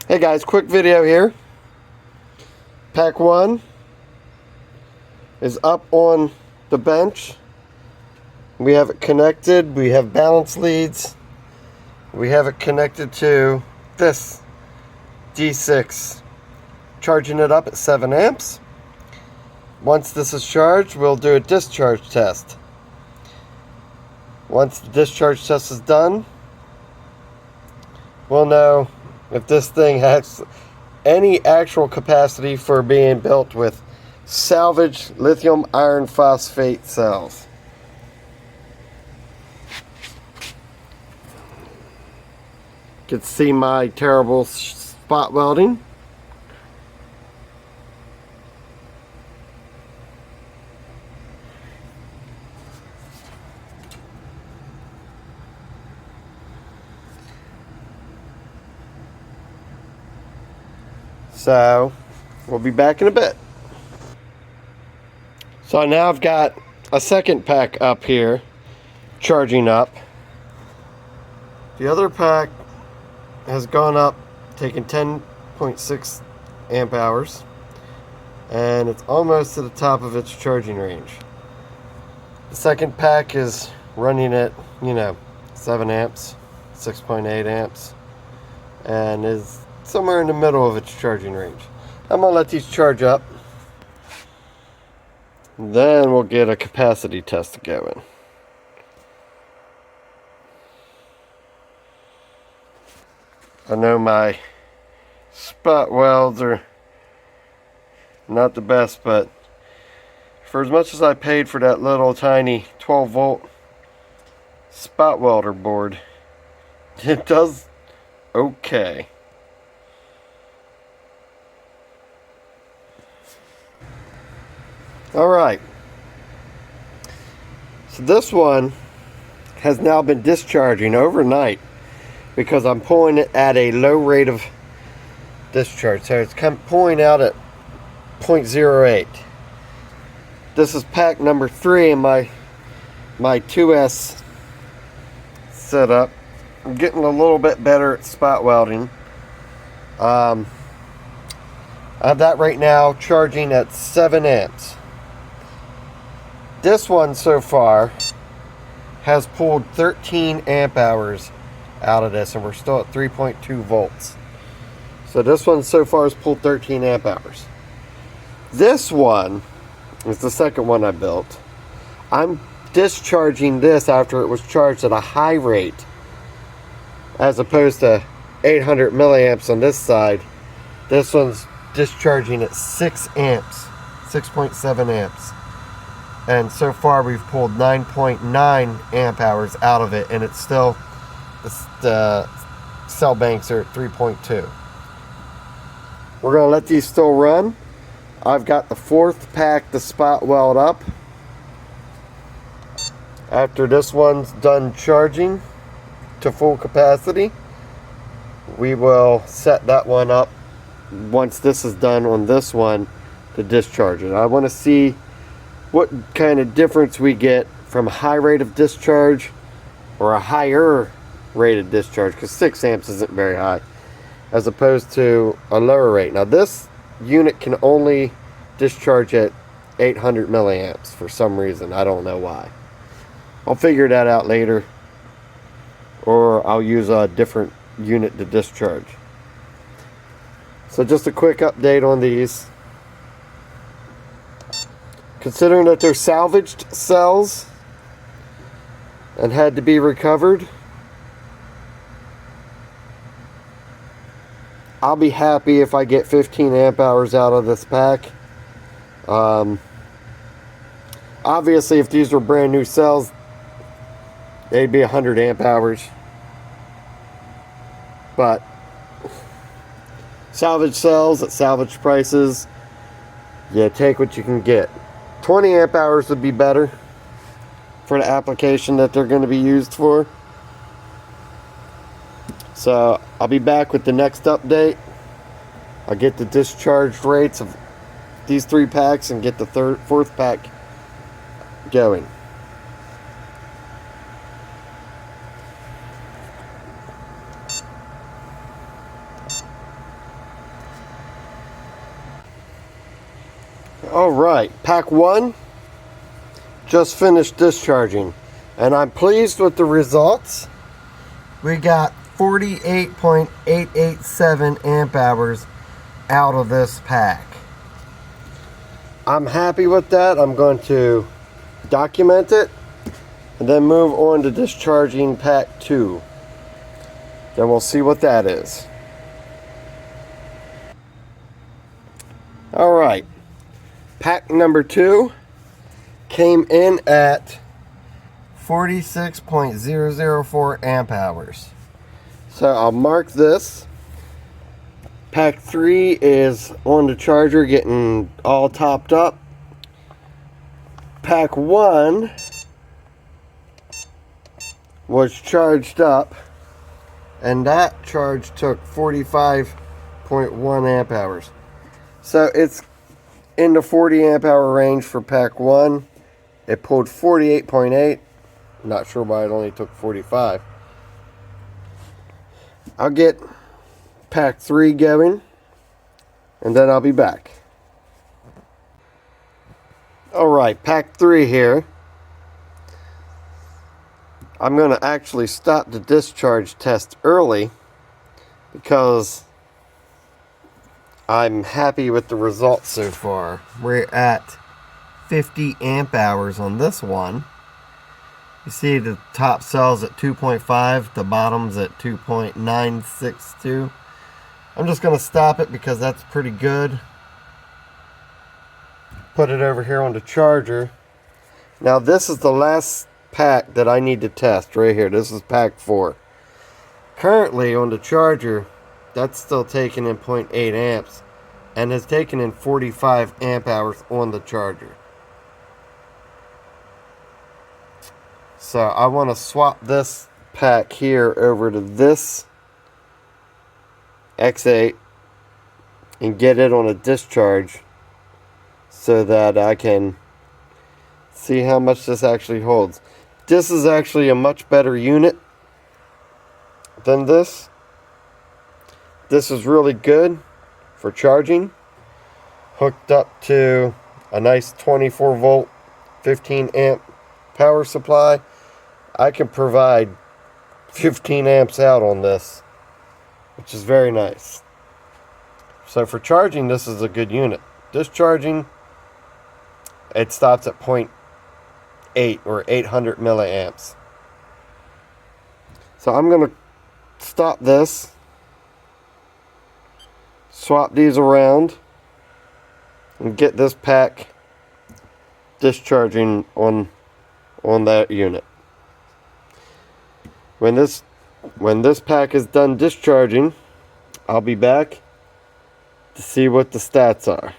Hey guys, quick video here. Pack 1 is up on the bench. We have it connected. We have balance leads. We have it connected to this D6, charging it up at 7 amps. Once this is charged, we'll do a discharge test. Once the discharge test is done, we'll know if this thing has any actual capacity for being built with salvaged lithium iron phosphate cells. You can see my terrible spot welding. So, we'll be back in a bit. So now I've got a second pack up here, charging up. The other pack has gone up, taking 10.6 amp hours, and it's almost to the top of its charging range. The second pack is running at, 7 amps, 6.8 amps, and is somewhere in the middle of its charging range. I'm going to let these charge up. Then we'll get a capacity test going. I know my spot welds are not the best, but for as much as I paid for that little tiny 12 volt spot welder board, it does okay. Alright, so this one has now been discharging overnight because I'm pulling it at a low rate of discharge. So it's pulling out at 0.08. This is pack number 3 in my 2S setup. I'm getting a little bit better at spot welding. I have that right now charging at 7 amps. This one so far has pulled 13 amp hours out of this, and we're still at 3.2 volts. So this one so far has pulled 13 amp hours. This one is the second one I built. I'm discharging this after it was charged at a high rate, as opposed to 800 milliamps on this side. This one's discharging at 6 amps, 6.7 amps. And so far we've pulled 9.9 amp hours out of it, and it's still, the cell banks are at 3.2. We're going to let these still run. I've got the fourth pack to spot weld up. After this one's done charging to full capacity, we will set that one up once this is done on this one to discharge it. I want to see what kind of difference we get from a high rate of discharge or a higher rate of discharge, because 6 amps isn't very high, as opposed to a lower rate. Now this unit can only discharge at 800 milliamps for some reason. I don't know why. I'll figure that out later, or I'll use a different unit to discharge. So just a quick update on these. Considering that they're salvaged cells and had to be recovered, I'll be happy if I get 15 amp hours out of this pack. Obviously, if these were brand new cells, they'd be 100 amp hours. But salvage cells at salvage prices, you take what you can get. 20 amp hours would be better for the application that they're going to be used for. So I'll be back with the next update. I'll get the discharge rates of these 3 packs and get the fourth pack going. Alright, pack 1 just finished discharging, and I'm pleased with the results. We got 48.887 amp hours out of this pack. I'm happy with that. I'm going to document it and then move on to discharging pack 2. Then we'll see what that is. Alright, pack number 2 came in at 46.004 amp hours. So I'll mark this. Pack 3 is on the charger, getting all topped up. Pack 1 was charged up, and that charge took 45.1 amp hours. So it's in the 40 amp hour range for pack 1. It pulled 48.8. Not sure why it only took 45. I'll get pack 3 going, and then I'll be back. Alright, pack 3 here. I'm going to actually stop the discharge test early because I'm happy with the results so far. We're at 50 amp hours on this one. You see the top cell's at 2.5, the bottom's at 2.962. I'm just going to stop it because that's pretty good. Put it over here on the charger. Now this is the last pack that I need to test right here. This is pack 4. Currently on the charger, that's still taking in 0.8 amps and has taken in 45 amp hours on the charger. So I want to swap this pack here over to this X8 and get it on a discharge so that I can see how much this actually holds. This is actually a much better unit than this. This is really good for charging. Hooked up to a nice 24 volt 15 amp power supply. I can provide 15 amps out on this, which is very nice. So for charging, this is a good unit. Discharging, it stops at 0.8 or 800 milliamps. So I'm going to stop this, swap these around, and get this pack discharging on that unit. When this pack is done discharging, I'll be back to see what the stats are.